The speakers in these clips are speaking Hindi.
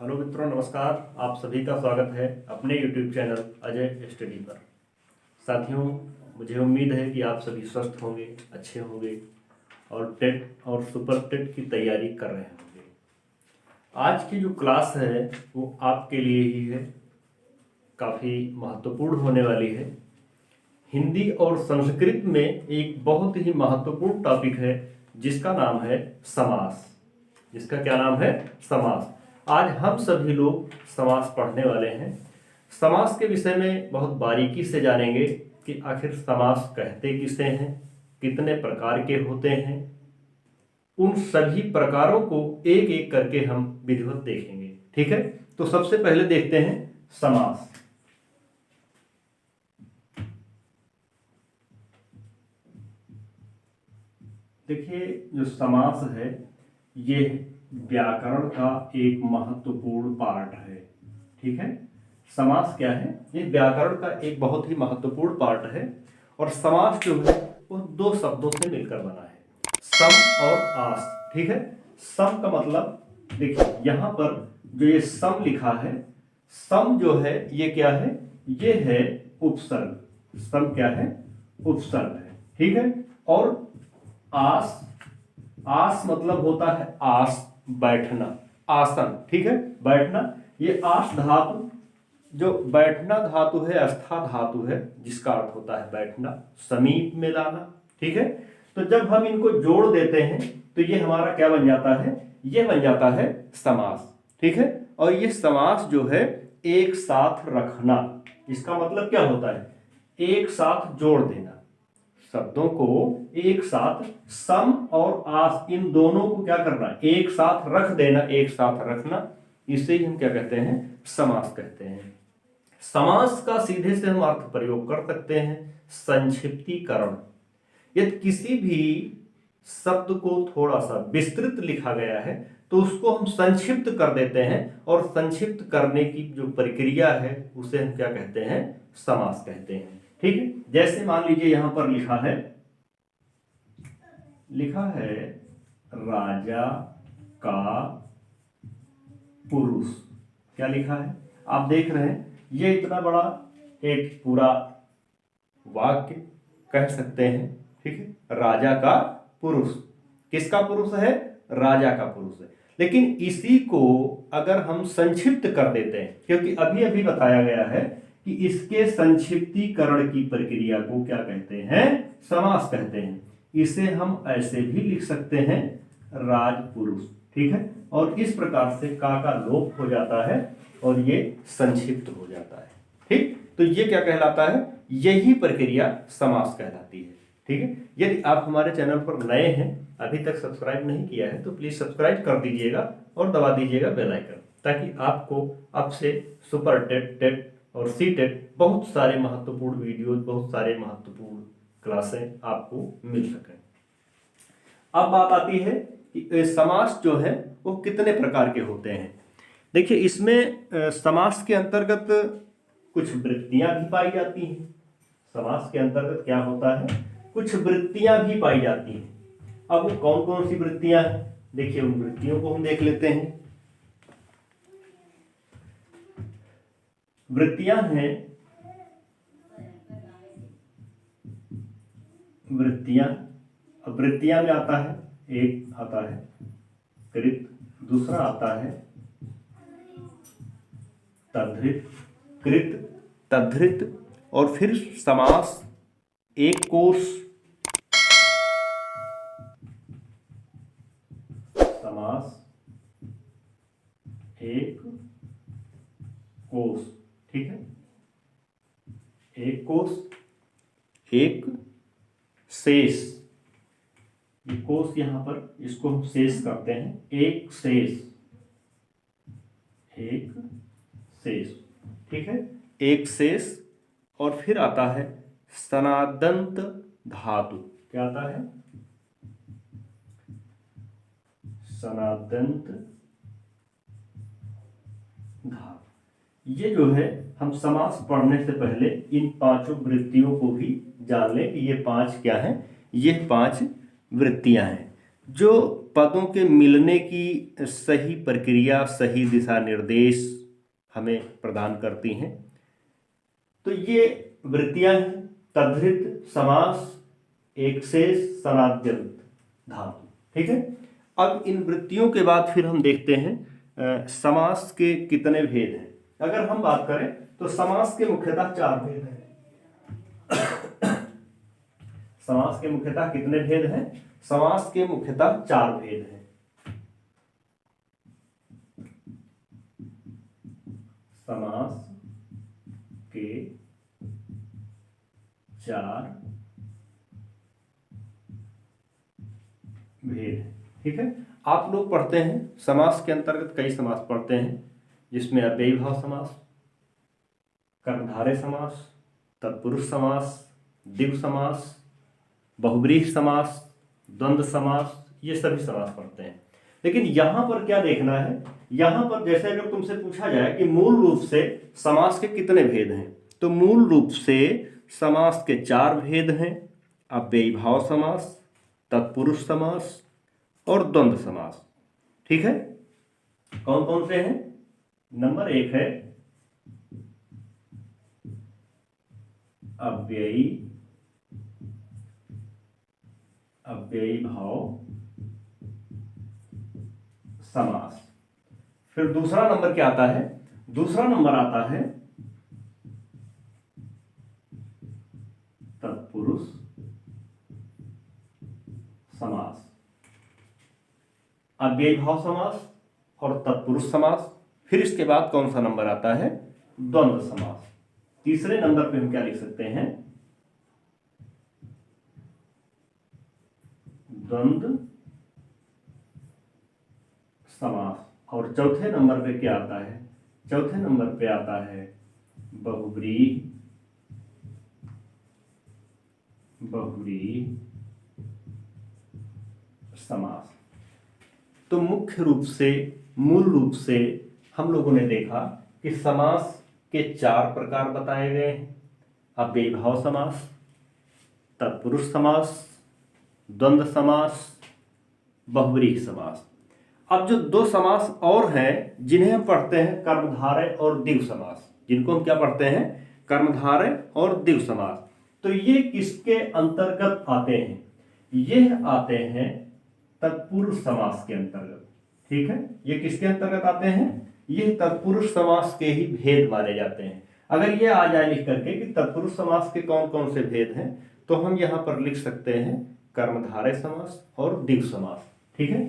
हेलो मित्रों, नमस्कार। आप सभी का स्वागत है अपने YouTube चैनल अजय स्टडी पर। साथियों, मुझे उम्मीद है कि आप सभी स्वस्थ होंगे, अच्छे होंगे और टेट और सुपर टेट की तैयारी कर रहे होंगे। आज की जो क्लास है वो आपके लिए ही है, काफ़ी महत्वपूर्ण होने वाली है। हिंदी और संस्कृत में एक बहुत ही महत्वपूर्ण टॉपिक है जिसका नाम है समास। जिसका क्या नाम है? समास। आज हम सभी लोग समास पढ़ने वाले हैं। समास के विषय में बहुत बारीकी से जानेंगे कि आखिर समास कहते किसे हैं, कितने प्रकार के होते हैं। उन सभी प्रकारों को एक एक करके हम विधिवत देखेंगे। ठीक है, तो सबसे पहले देखते हैं समास। देखिए, जो समास है ये व्याकरण का एक महत्वपूर्ण पार्ट है। ठीक है, समास क्या है? ये व्याकरण का एक बहुत ही महत्वपूर्ण पार्ट है। और समास जो है वो दो शब्दों से मिलकर बना है, सम और आस। ठीक है, सम का मतलब देखिए यहां पर जो ये सम लिखा है, सम जो है ये क्या है? ये है उपसर्ग। सम क्या है? उपसर्ग है। ठीक है, और आस, आस मतलब होता है आस, बैठना, आसन। ठीक है, बैठना। ये आस धातु, जो बैठना धातु है, अस्था धातु है, जिसका अर्थ होता है बैठना, समीप में लाना। ठीक है, तो जब हम इनको जोड़ देते हैं तो ये हमारा क्या बन जाता है? ये बन जाता है समास। ठीक है, और ये समास जो है एक साथ रखना, इसका मतलब क्या होता है? एक साथ जोड़ देना, शब्दों को एक साथ, सम और आस, इन दोनों को क्या करना? एक साथ रख देना, एक साथ रखना। इसे ही हम क्या कहते हैं? समास कहते हैं। समास का सीधे से हम अर्थ प्रयोग कर सकते हैं संक्षिप्तीकरण। यदि किसी भी शब्द को थोड़ा सा विस्तृत लिखा गया है तो उसको हम संक्षिप्त कर देते हैं, और संक्षिप्त करने की जो प्रक्रिया है उसे हम क्या कहते हैं? समास कहते हैं। ठीक है, जैसे मान लीजिए यहां पर लिखा है राजा का पुरुष। क्या लिखा है? आप देख रहे हैं, ये इतना बड़ा एक पूरा वाक्य कह सकते हैं। ठीक है, राजा का पुरुष। किसका पुरुष है? राजा का पुरुष है। लेकिन इसी को अगर हम संक्षिप्त कर देते हैं, क्योंकि अभी अभी बताया गया है कि इसके संक्षिप्तीकरण की प्रक्रिया को क्या कहते हैं? समास कहते हैं। इसे हम ऐसे भी लिख सकते हैं राजपुरुष। ठीक है, और इस प्रकार से का लोप हो जाता है और ये संक्षिप्त हो जाता है। ठीक, तो ये क्या कहलाता है? यही प्रक्रिया समास कहलाती है। ठीक है, यदि आप हमारे चैनल पर नए हैं, अभी तक सब्सक्राइब नहीं किया है, तो प्लीज सब्सक्राइब कर दीजिएगा और दबा दीजिएगा बेल आइकन, ताकि आपको अब से सुपर टेट, टेट और सी टेट बहुत सारे महत्वपूर्ण वीडियोज, बहुत सारे महत्वपूर्ण क्लासें आपको मिल सकें। अब बात आती है कि समास जो है वो कितने प्रकार के होते हैं। देखिए, इसमें समास के अंतर्गत कुछ वृत्तियां भी पाई जाती हैं। समास के अंतर्गत क्या होता है? कुछ वृत्तियां भी पाई जाती हैं। अब वो कौन कौन सी वृत्तियां हैं? देखिए, उन वृत्तियों को हम देख लेते हैं। वृत्तियां हैं, वृत्तियां में आता है, एक आता है कृत, दूसरा आता है तद्धित, कृत, तद्धित, और फिर समास एक कोश, समास एक कोश। ठीक है, एक कोश, एक शेष। ये कोश यहां पर, इसको हम शेष करते हैं, एक शेष, एक शेष। ठीक है, एक शेष। और फिर आता है सनादंत धातु। क्या आता है? सनादंत धातु। ये जो है, हम समास पढ़ने से पहले इन पांचों वृत्तियों को भी जान लें कि ये पांच क्या हैं। ये पांच वृत्तियां हैं। जो पदों के मिलने की सही प्रक्रिया, सही दिशा निर्देश हमें प्रदान करती हैं। तो ये वृत्तियां हैं। तद्धित, समास, एकशेष, सनाद्यंत, धातु। ठीक है। अब इन वृत्तियों के बाद फिर हम देखते हैं समास के कितने भेद हैं। अगर हम बात करें तो समास के मुख्यतः 4 भेद हैं। समास के मुख्यतः कितने भेद हैं? समास के मुख्यतः 4 भेद हैं। समास के 4 भेद। ठीक है। आप लोग पढ़ते हैं समास के अंतर्गत कई समास पढ़ते हैं, जिसमें अव्ययी भाव समास, कर्मधारय समास, तत्पुरुष समास, द्विगु समास, बहुब्रीहि समास, द्वंद्व समास, ये सभी समास पढ़ते हैं। लेकिन यहां पर क्या देखना है, यहां पर जैसे अगर तुमसे पूछा जाए कि मूल रूप से समास के कितने भेद हैं, तो मूल रूप से समास के 4 भेद हैं। अव्ययी भाव समास, तत्पुरुष समास और द्वंद्व समास। ठीक है। कौन कौन से हैं? नंबर 1 है अव्ययी भाव समास। फिर दूसरा नंबर क्या आता है? दूसरा नंबर आता है तत्पुरुष समास। अव्ययी भाव समास और तत्पुरुष समास। फिर इसके बाद कौन सा नंबर आता है? द्वंद्व समास। तीसरे नंबर पे हम क्या लिख सकते हैं? द्वंद्व समास। और चौथे नंबर पे क्या आता है? चौथे नंबर पे आता है बहुब्रीहि समास। तो मुख्य रूप से, मूल रूप से हम लोगों ने देखा कि समास के 4 प्रकार बताए गए हैं। अव्ययी भाव समास, तत्पुरुष समास, द्वंद्व समास, बहुब्रीहि समास। अब जो 2 समास और हैं जिन्हें हम पढ़ते हैं, कर्मधारय और द्विगु समास, जिनको हम क्या पढ़ते हैं? कर्मधारय और द्विगु समास। तो ये किसके अंतर्गत आते हैं? ये आते हैं तत्पुरुष समास के अंतर्गत। ठीक है। ये किसके अंतर्गत आते हैं? ये तत्पुरुष समास के ही भेद माने जाते हैं। अगर ये आ जाए लिख करके कि तत्पुरुष समास के कौन कौन से भेद हैं, तो हम यहां पर लिख सकते हैं कर्मधारय समास और द्विगु समास। ठीक है।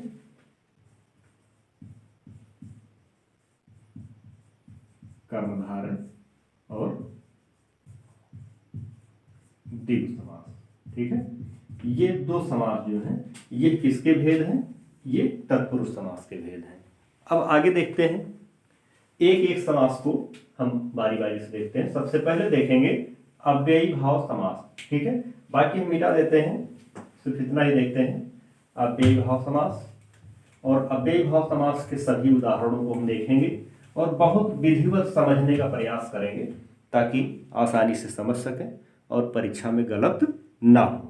कर्मधारय और द्विगु समास। ठीक है। ये 2 समास जो हैं, ये किसके भेद हैं? ये तत्पुरुष समास के भेद हैं। अब आगे देखते हैं, एक एक समास को हम बारी बारी से देखते हैं। सबसे पहले देखेंगे अव्ययी भाव समास। ठीक है। बाकी हम मिटा देते हैं, सिर्फ इतना ही देखते हैं। अव्ययी भाव समास और अव्ययी भाव समास के सभी उदाहरणों को हम देखेंगे और बहुत विधिवत समझने का प्रयास करेंगे, ताकि आसानी से समझ सकें और परीक्षा में गलत ना हो।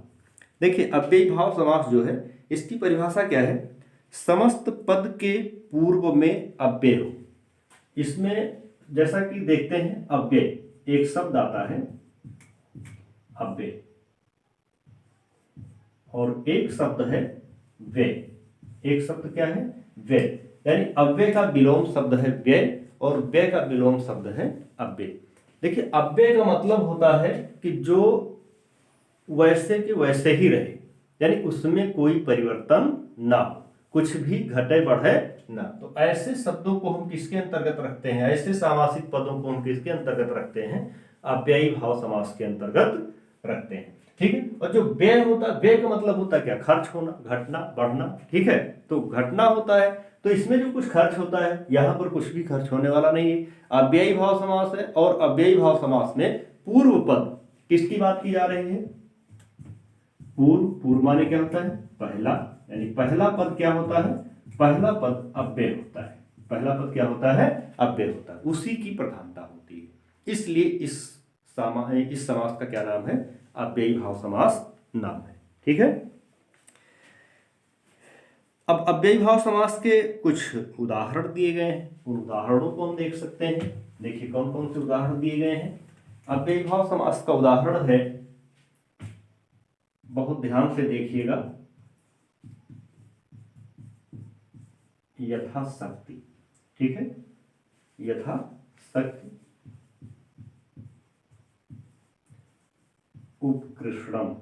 देखिए, अव्ययी भाव समास जो है, इसकी परिभाषा क्या है? समस्त पद के पूर्व में अव्यय हो। इसमें जैसा कि देखते हैं, अव्यय एक शब्द आता है अव्यय, और एक शब्द है व्यय। एक शब्द क्या है? व्यय। यानी अव्यय का विलोम शब्द है व्यय और व्यय का विलोम शब्द है अव्यय। देखिए, अव्यय का मतलब होता है कि जो वैसे के वैसे ही रहे, यानी उसमें कोई परिवर्तन ना हो, कुछ भी घटे बढ़े ना। तो ऐसे शब्दों को हम किसके अंतर्गत रखते हैं? ऐसे सामासिक पदों को हम किसके अंतर्गत रखते हैं? अव्ययी भाव समास के अंतर्गत रखते हैं। ठीक है। और जो व्यय होता है, व्यय का मतलब होता है क्या? खर्च होना, घटना, बढ़ना। ठीक है। तो घटना होता है, तो इसमें जो कुछ खर्च होता है, यहां पर कुछ भी खर्च होने वाला नहीं है। अव्ययी भाव समास है और अव्ययी भाव समास में पूर्व पद किसकी बात की जा रही है? पूर्व माने क्या होता है? पहला। यानी पहला पद क्या होता है? पहला पद अव्यय होता है। पहला पद क्या होता है? अव्यय होता है। उसी की प्रधानता होती है। इसलिए इस समास का क्या नाम है? अव्ययी भाव समास नाम है। ठीक है। अब अव्ययी भाव समास के कुछ उदाहरण दिए गए हैं, उन उदाहरणों को हम देख सकते हैं। देखिए कौन कौन से उदाहरण दिए गए हैं। अव्ययी भाव समास का उदाहरण है, बहुत ध्यान से देखिएगा, यथाशक्ति। ठीक है, यथाशक्ति, उपकृष्णम,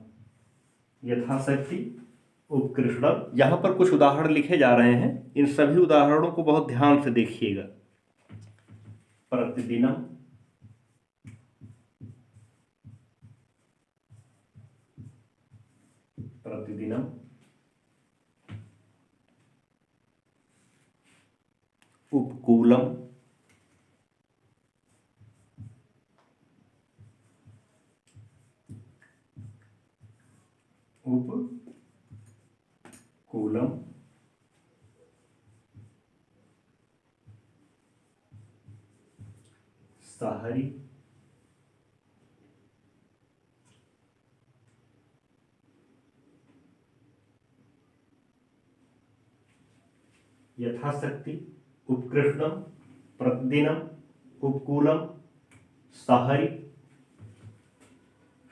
यथाशक्ति उपकृष्णम। यहां पर कुछ उदाहरण लिखे जा रहे हैं, इन सभी उदाहरणों को बहुत ध्यान से देखिएगा। प्रतिदिनम, प्रतिदिनम, उपकूलम, उपकूलम, साहरी, यथाशक्ति, उपकृष्णम, प्रतिदिनम, उपकूलम, साहरी।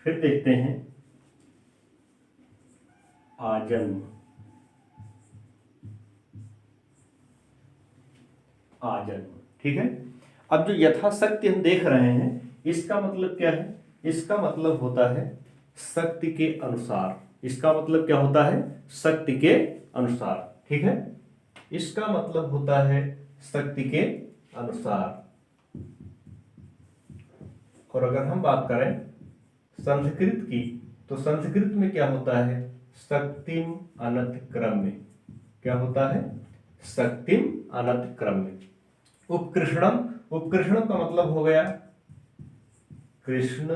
फिर देखते हैं आजन्म, आजन्म। ठीक है, अब जो यथाशक्ति हम देख रहे हैं, इसका मतलब क्या है? इसका मतलब होता है शक्ति के अनुसार। इसका मतलब क्या होता है? शक्ति के अनुसार। ठीक है, इसका मतलब होता है शक्ति के अनुसार। और अगर हम बात करें संस्कृत की, तो संस्कृत में क्या होता है? शक्तिम अनतिक्रम में। क्या होता है? शक्तिम अनतिक्रम में। उपकृष्णम, उपकृष्णम का मतलब हो गया कृष्ण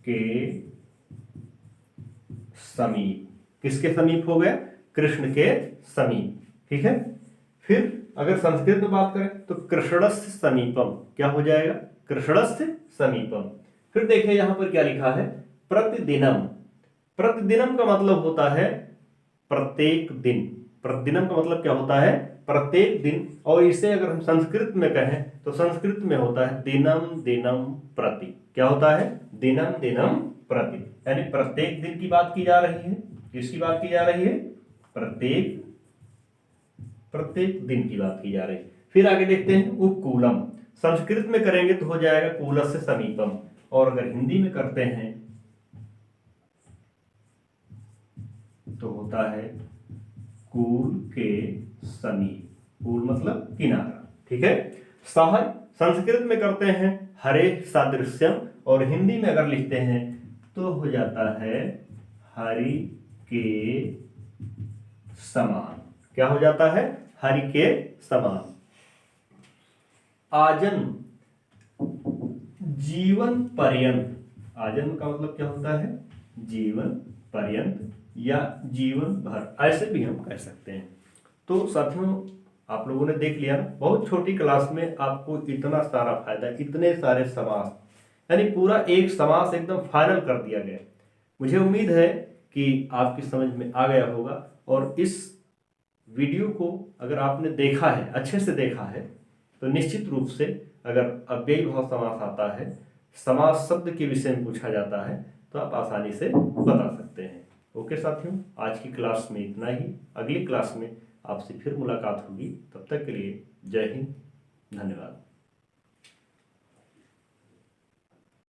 के समीप। किसके समीप हो गया? कृष्ण के समीप। ठीक है, फिर अगर संस्कृत में बात करें तो कृष्णस्य समीपम। क्या हो जाएगा? कृष्णस्य समीपम। फिर देखिए यहां पर क्या लिखा है? प्रतिदिनम। प्रतिदिनम का मतलब होता है प्रत्येक दिन। प्रतिदिनम का मतलब क्या होता है? प्रत्येक दिन। और इसे अगर हम संस्कृत में कहें तो संस्कृत में होता है दिनम दिनम प्रति। क्या होता है? दिनम दिनम प्रति, यानी प्रत्येक दिन की बात की जा रही है। किसकी बात की जा रही है? प्रत्येक दिन की बात की जा रही है। फिर आगे देखते हैं उपकूलम। संस्कृत में करेंगे तो हो जाएगा कूलस्य समीपम, और अगर हिंदी में करते हैं तो होता है कूल के समीप। कूल मतलब किनारा। ठीक है, सहर संस्कृत में करते हैं हरे सादृश्यम, और हिंदी में अगर लिखते हैं तो हो जाता है हरि के समान। क्या हो जाता है? हरि के समान। आजन्म, जीवन पर्यंत। आजन्म का मतलब क्या होता है? जीवन पर्यंत या जीवन भर, ऐसे भी हम कह सकते हैं। तो साथियों, आप लोगों ने देख लिया, बहुत छोटी क्लास में आपको इतना सारा फायदा, इतने सारे समास, यानी पूरा एक समास एकदम फाइनल कर दिया गया। मुझे उम्मीद है कि आपकी समझ में आ गया होगा। और इस वीडियो को अगर आपने देखा है, अच्छे से देखा है, तो निश्चित रूप से अगर अव्ययी भाव समास आता है, समास शब्द के विषय में पूछा जाता है, तो आप आसानी से बता सकते हैं। ओके साथियों, आज की क्लास में इतना ही। अगली क्लास में आपसे फिर मुलाकात होगी। तब तक के लिए जय हिंद, धन्यवाद।